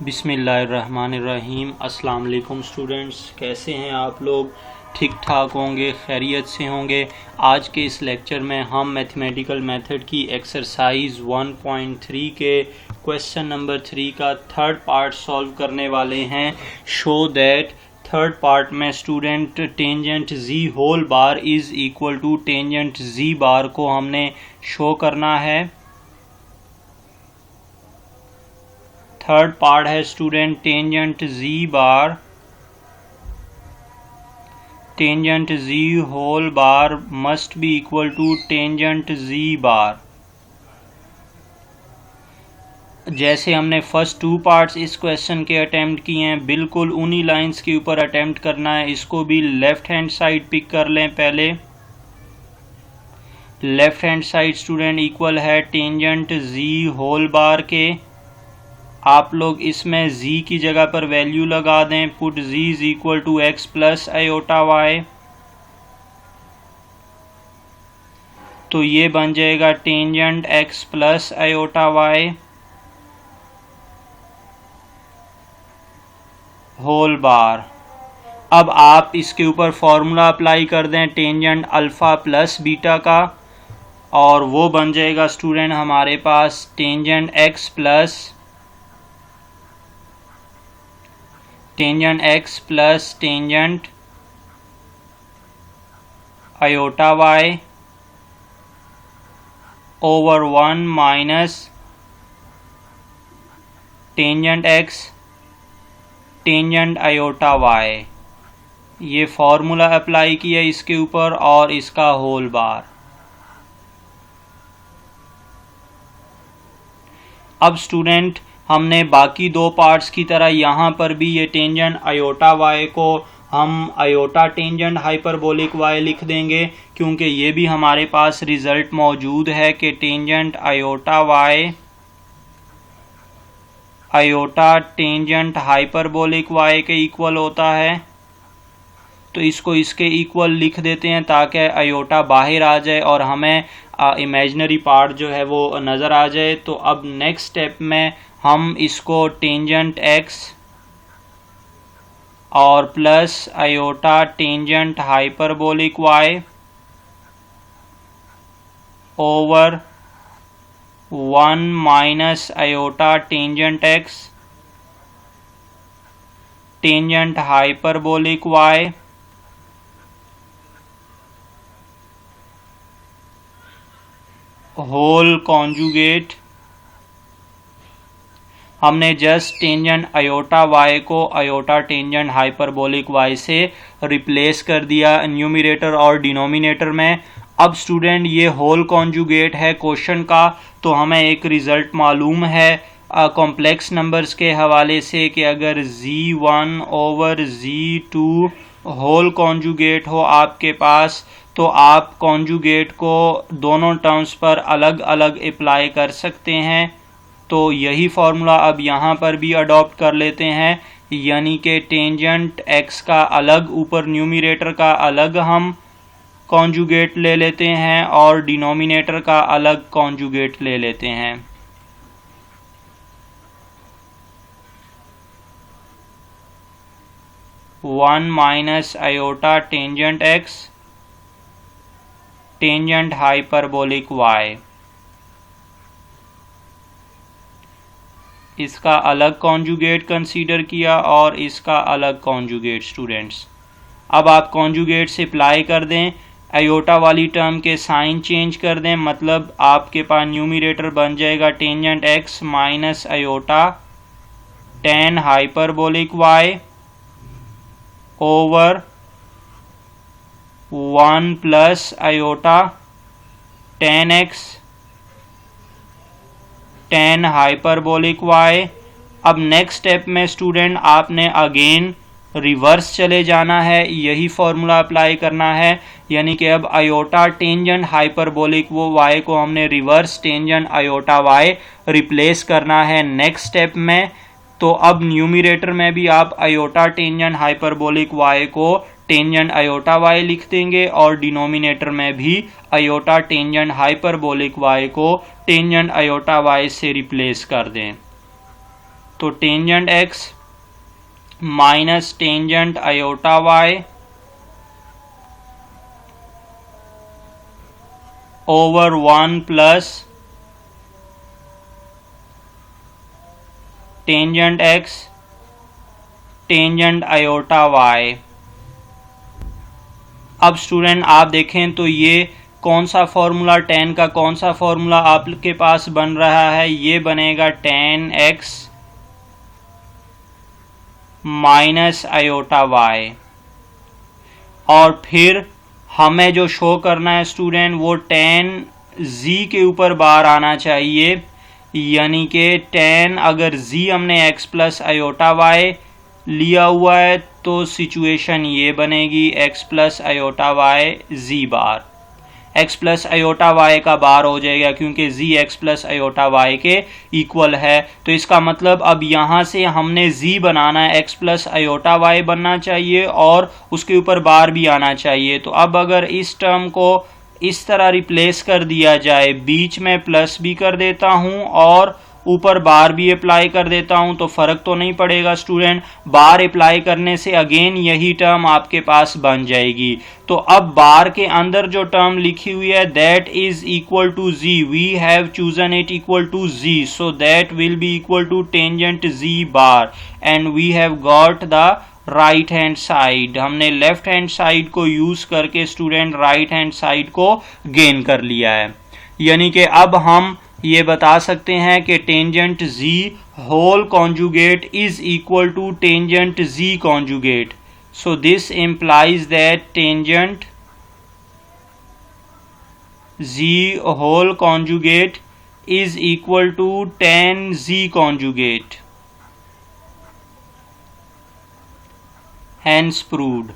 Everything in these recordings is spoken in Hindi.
बिस्मिल्लाहिर्रहमानिर्रहीम। अस्सलाम वालेकुम स्टूडेंट्स, कैसे हैं आप लोग? ठीक ठाक होंगे, खैरियत से होंगे। आज के इस लेक्चर में हम मैथमेटिकल मेथड की एक्सरसाइज 1.3 के क्वेश्चन नंबर 3 का थर्ड पार्ट सॉल्व करने वाले हैं। शो दैट थर्ड पार्ट में student tangent z whole bar is equal to tangent z bar को हमने शो करना है। थर्ड पार्ट है student tangent z whole bar must be equal to tangent z bar. जैसे हमने फर्स्ट टू पार्ट्स इस क्वेश्चन के अटेम्प्ट किए हैं, बिल्कुल उन्हीं लाइंस के ऊपर अटेम्प्ट करना है। इसको भी लेफ्ट हैंड साइड पिक कर लें। पहले left hand side student equal है टेंजेंट जी होल बार के। आप लोग इसमें z की जगह पर वैल्यू लगा दें। Put z is equal to x plus iota y. तो ये बन जाएगा tangent x plus iota y whole bar. अब आप इसके ऊपर फॉर्मूला अप्लाई कर दें टेंजेंट अल्फा प्लस बीटा का, और वो बन जाएगा स्टूडेंट हमारे पास tangent x plus tangent iota y over 1 minus tangent x tangent iota y. ये फॉर्मूला अप्लाई किया इसके ऊपर और इसका होल बार। अब स्टूडेंट हमने बाकी दो पार्ट्स की तरह यहाँ पर भी ये टेंजेंट आयोटा वाई को हम आयोटा टेंजेंट हाइपरबोलिक वाई लिख देंगे, क्योंकि ये भी हमारे पास रिजल्ट मौजूद है कि tangent iota y iota tangent hyperbolic y के इक्वल होता है। तो इसको इसके इक्वल लिख देते हैं ताकि आयोटा बाहर आ जाए और हमें इमेजिनरी पार्ट जो है वो नज़र आ जाए। तो अब नेक्स्ट स्टेप में हम इसको टेंजेंट x और plus iota tangent hyperbolic y over 1 minus iota tangent x tangent hyperbolic y whole conjugate. हमने जस्ट टेंजेंट आयोटा वाई को आयोटा टेंजेंट हाइपरबोलिक वाई से रिप्लेस कर दिया न्यूमरेटर और डिनोमिनेटर में। अब स्टूडेंट ये होल कॉन्जुगेट है क्वेश्चन का, तो हमें एक रिजल्ट मालूम है कॉम्प्लेक्स नंबर्स के हवाले से कि अगर z1 over z2 whole conjugate हो आपके पास, तो आप कॉन्जुगेट को दोनों टर्म्स पर अलग अलग अप्लाई कर सकते हैं। तो यही फार्मूला अब यहाँ पर भी अडॉप्ट कर लेते हैं, यानी कि टेंजेंट x का अलग ऊपर न्यूमरेटर का अलग हम कॉन्जुगेट ले लेते हैं और डिनोमिनेटर का अलग कॉन्जुगेट ले लेते हैं। One minus iota tangent x tangent hyperbolic y, इसका अलग कॉन्जुगेट कंसीडर किया और इसका अलग कॉन्जुगेट। स्टूडेंट्स अब आप कॉन्जुगेट से अप्लाई कर दें, आयोटा वाली टर्म के साइन चेंज कर दें, मतलब आपके पास न्यूमरेटर बन जाएगा tangent x minus iota tan hyperbolic y over 1 plus iota ten x tan hyperbolic y। अब नेक्स्ट स्टेप में स्टूडेंट आपने अगेन रिवर्स चले जाना है, यही फॉर्मूला अप्लाई करना है, यानी कि अब आयोटा टेंजेंट हाइपरबोलिक वो y को हमने reverse tangent iota y replace करना है नेक्स्ट स्टेप में। तो अब न्यूमरेटर में भी आप आयोटा टेंजेंट हाइपरबोलिक y को टेंजेंट आयोटा y लिख देंगे और डिनोमिनेटर में भी आयोटा टेंजेंट हाइपरबोलिक y को टेंजेंट आयोटा y से रिप्लेस कर दें। तो tangent x minus tangent iota y over 1 plus tangent x tangent iota y। अब स्टूडेंट आप देखें तो ये कौन सा फॉर्मूला, tan का कौन सा फॉर्मूला आपके पास बन रहा है, ये बनेगा tan x minus iota y। और फिर हमें जो शो करना है स्टूडेंट वो tan z के ऊपर बार आना चाहिए, यानी कि tan अगर z हमने x प्लस आयोटा y लिया हुआ है तो सिचुएशन ये बनेगी x plus iota y z बार। x प्लस आयोटा y का बार हो जाएगा क्योंकि z x plus iota y के इक्वल है। तो इसका मतलब अब यहाँ से हमने z बनाना है, x प्लस आयोटा y बनना चाहिए और उसके ऊपर बार भी आना चाहिए। तो अब अगर इस टर्म को इस तरह रिप्लेस कर दिया जाए, बीच में प्लस भी कर देता हूँ और ऊपर बार भी अप्लाई कर देता हूं तो फर्क तो नहीं पड़ेगा स्टूडेंट। बार अप्लाई करने से अगेन यही टर्म आपके पास बन जाएगी। तो अब बार के अंदर जो टर्म लिखी हुई है that is equal to z, we have chosen it equal to z, so that will be equal to tangent z bar and we have got the right hand side. हमने लेफ्ट हैंड साइड को यूज करके स्टूडेंट राइट हैंड साइड को गेन कर लिया है। यानी कि अब हम ये बता सकते हैं कि tangent z whole conjugate is equal to tangent z conjugate. So this implies that tangent z whole conjugate is equal to tan z conjugate. Hence proved.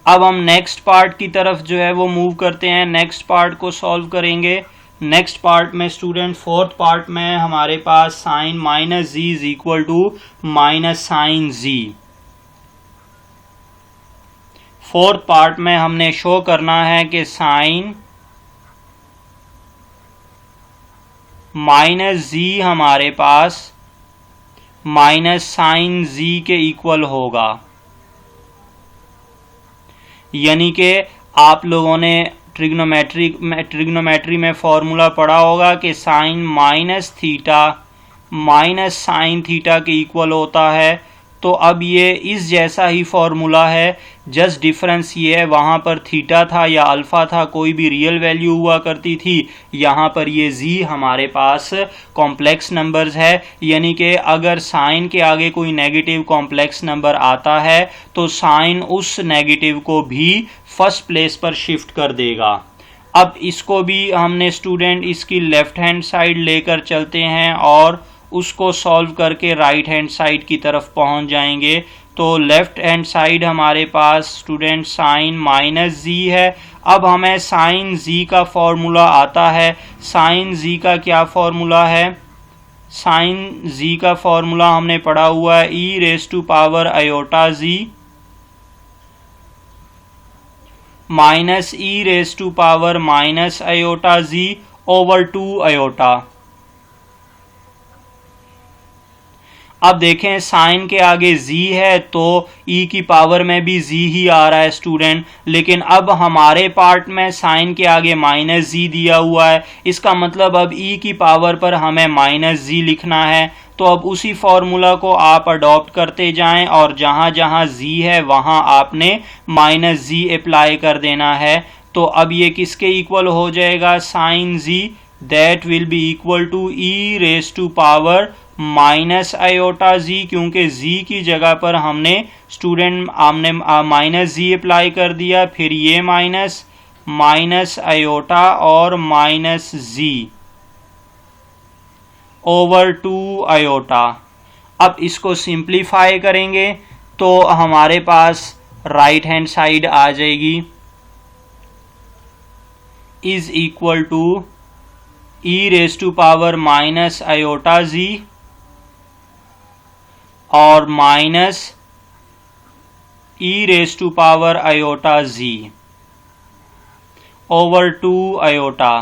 अब हम नेक्स्ट पार्ट की तरफ जो है वो मूव करते हैं, नेक्स्ट पार्ट को सॉल्व करेंगे। नेक्स्ट पार्ट में स्टूडेंट फोर्थ पार्ट में हमारे पास sine minus z is equal to minus sine z. Fourth part में हमने शो करना है कि साइन माइनस जी हमारे पास माइनस साइन जी के इक्वल होगा। यानी कि आप लोगों ने ट्रिग्नोमेट्री में फॉर्मूला पढ़ा होगा कि sine minus theta minus sine theta के इक्वल होता है। तो अब ये इस जैसा ही फॉर्मूला है, जस्ट डिफरेंस ये है वहाँ पर थीटा था या अल्फा था, कोई भी रियल वैल्यू हुआ करती थी। यहाँ पर ये जी हमारे पास कॉम्प्लेक्स नंबर्स है, यानी कि अगर साइन के आगे कोई नेगेटिव कॉम्प्लेक्स नंबर आता है तो साइन उस नेगेटिव को भी फर्स्ट प्लेस पर शिफ्ट कर देगा। अब इसको भी हमने स्टूडेंट इसकी लेफ्ट हैंड साइड लेकर चलते हैं और उसको सॉल्व करके राइट हैंड साइड की तरफ पहुंच जाएंगे। तो लेफ्ट हैंड साइड हमारे पास स्टूडेंट साइन माइनस जी है। अब हमें साइन जी का फॉर्मूला आता है। साइन जी का क्या फॉर्मूला है? साइन जी का फॉर्मूला हमने पढ़ा हुआ है e raise to power iota z minus e raise to power minus iota z over 2 iota. अब देखें साइन के आगे z है तो e की पावर में भी z ही आ रहा है स्टूडेंट, लेकिन अब हमारे पार्ट में साइन के आगे माइनस z दिया हुआ है। इसका मतलब अब e की पावर पर हमें माइनस z लिखना है। तो अब उसी फॉर्मूला को आप अडॉप्ट करते जाएं और जहां जहां z है वहां आपने माइनस z अप्लाई कर देना है। तो अब ये किसके इक्वल हो जाएगा? Sine z that will be equal to e raise to power minus iota z, क्योंकि z की जगह पर हमने स्टूडेंट हमने माइनस जी अप्लाई कर दिया, फिर ये माइनस माइनस आयोटा और माइनस जी ओवर 2 आयोटा। अब इसको सिंप्लीफाई करेंगे तो हमारे पास राइट हैंड साइड आ जाएगी is equal to e raise to power minus iota z और minus e raise to power iota z over 2 iota.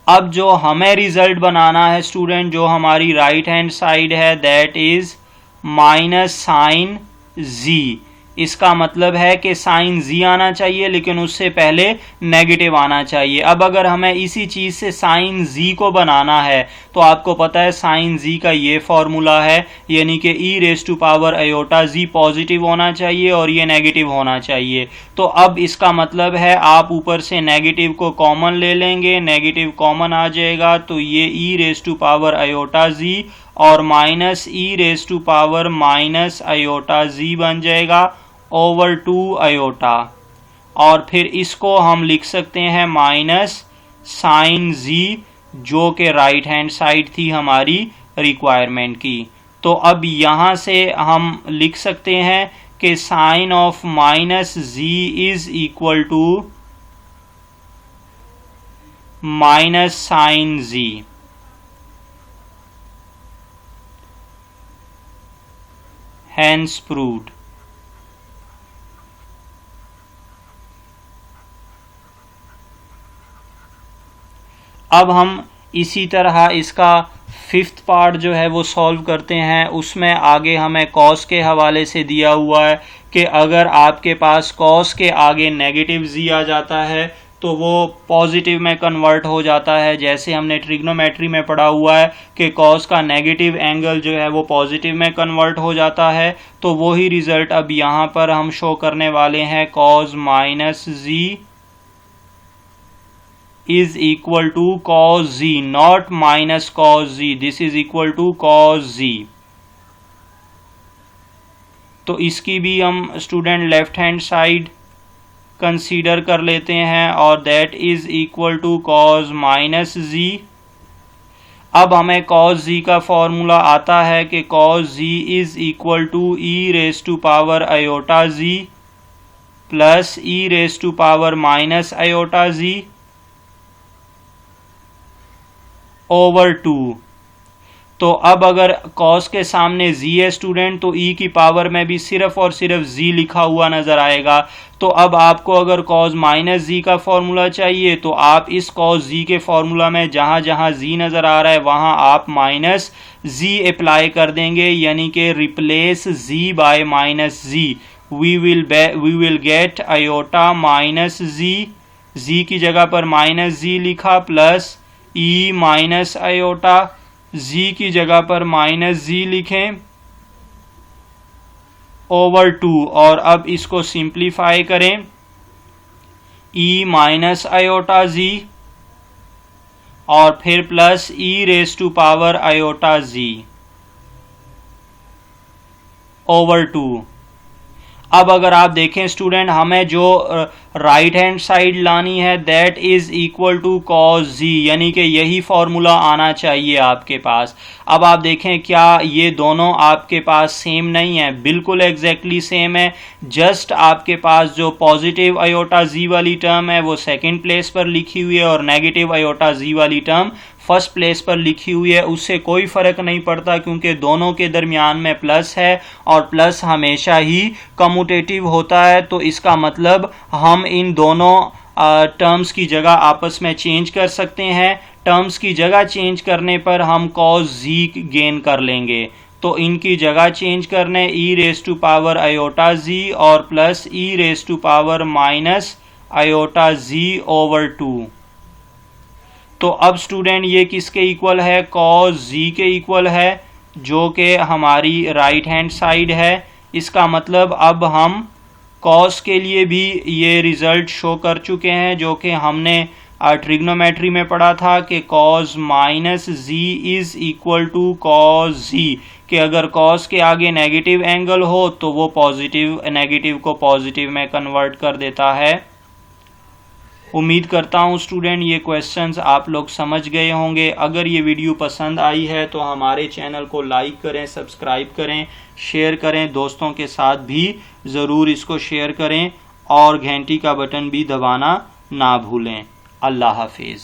अब जो हमें रिजल्ट बनाना है स्टूडेंट, जो हमारी राइट हैंड साइड है that is minus sine z. इसका मतलब है कि साइन जी आना चाहिए लेकिन उससे पहले नेगेटिव आना चाहिए। अब अगर हमें इसी चीज से साइन जी को बनाना है तो आपको पता है साइन जी का ये फॉर्मूला है, यानी कि e raise to power iota z positive होना चाहिए और ये नेगेटिव होना चाहिए। तो अब इसका मतलब है आप ऊपर से नेगेटिव को कॉमन ले लेंगे, नेगेटिव कॉमन आ जाएगा तो ये e raise to power iota z और minus e raise to power minus iota z बन जाएगा ओवर 2 आयोटा। और फिर इसको हम लिख सकते हैं माइनस साइन जी, जो कि राइट हैंड साइड थी हमारी रिक्वायरमेंट की। तो अब यहाँ से हम लिख सकते हैं कि sine of minus z is equal to minus sine z. Hence proved। अब हम इसी तरह इसका फिफ्थ पार्ट जो है वो सॉल्व करते हैं। उसमें आगे हमें कॉस के हवाले से दिया हुआ है कि अगर आपके पास कॉस के आगे नेगेटिव जी आ जाता है तो वो पॉजिटिव में कन्वर्ट हो जाता है। जैसे हमने ट्रिग्नोमेट्री में पढ़ा हुआ है कि कॉस का नेगेटिव एंगल जो है वो पॉजिटिव में कन्वर्ट हो जाता है, तो वही रिजल्ट अब यहाँ पर हम शो करने वाले हैं। Cos minus z is equal to cos z, not minus cos z, this is equal to cos z। तो इसकी भी हम student left hand side consider कर लेते हैं और that is equal to cos minus z। अब हमें cos z का फॉर्मूला आता है कि cos z is equal to e raise to power iota z plus e raise to power minus iota z over 2। तो अब अगर cos के सामने z है स्टूडेंट तो e की पावर में भी सिर्फ और सिर्फ z लिखा हुआ नजर आएगा। तो अब आपको अगर cos माइनस z का फॉर्मूला चाहिए तो आप इस cos z के फॉर्मूला में जहां जहां z नजर आ रहा है वहां आप माइनस z अप्लाई कर देंगे, यानी कि replace z by minus z। We will get iota minus z की जगह पर माइनस z लिखा plus e minus iota, z की जगह पर माइनस जी लिखें ओवर 2। और अब इसको सिंप्लीफाई करें, ई माइनस आयोटा जी और फिर plus e raise to power iota z over 2। अब अगर आप देखें स्टूडेंट, हमें जो राइट हैंड साइड लानी है that is equal to cos z, यानी कि यही फॉर्मूला आना चाहिए आपके पास। अब आप देखें क्या ये दोनों आपके पास सेम नहीं है? बिल्कुल एग्जैक्टली सेम है। जस्ट आपके पास जो पॉजिटिव आयोटा जी वाली टर्म है वो सेकंड प्लेस पर लिखी हुई है और नेगेटिव आयोटा जी वाली टर्म फर्स्ट प्लेस पर लिखी हुई है। उससे कोई फर्क नहीं पड़ता क्योंकि दोनों के दरमियान में प्लस है और प्लस हमेशा ही कम्यूटेटिव होता है। तो इसका मतलब हम इन दोनों टर्म्स की जगह आपस में चेंज कर सकते हैं। टर्म्स की जगह चेंज करने पर हम कॉस जी गेन कर लेंगे। तो इनकी जगह चेंज करने e raise to power iota z और plus e raise to power minus iota z over 2। तो अब स्टूडेंट ये किसके इक्वल है? कॉस जी के इक्वल है, जो कि हमारी राइट हैंड साइड है। इसका मतलब अब हम कॉस के लिए भी ये रिजल्ट शो कर चुके हैं जो कि हमने ट्रिग्नोमेट्री में पढ़ा था कि cos minus z is equal to cos z, कि अगर कॉस के आगे नेगेटिव एंगल हो तो वो पॉजिटिव नेगेटिव को पॉजिटिव में कन्वर्ट कर देता है। उम्मीद करता हूँ स्टूडेंट ये क्वेश्चंस आप लोग समझ गए होंगे। अगर ये वीडियो पसंद आई है तो हमारे चैनल को लाइक करें, सब्सक्राइब करें, शेयर करें, दोस्तों के साथ भी ज़रूर इसको शेयर करें और घंटी का बटन भी दबाना ना भूलें। अल्लाह हाफिज़।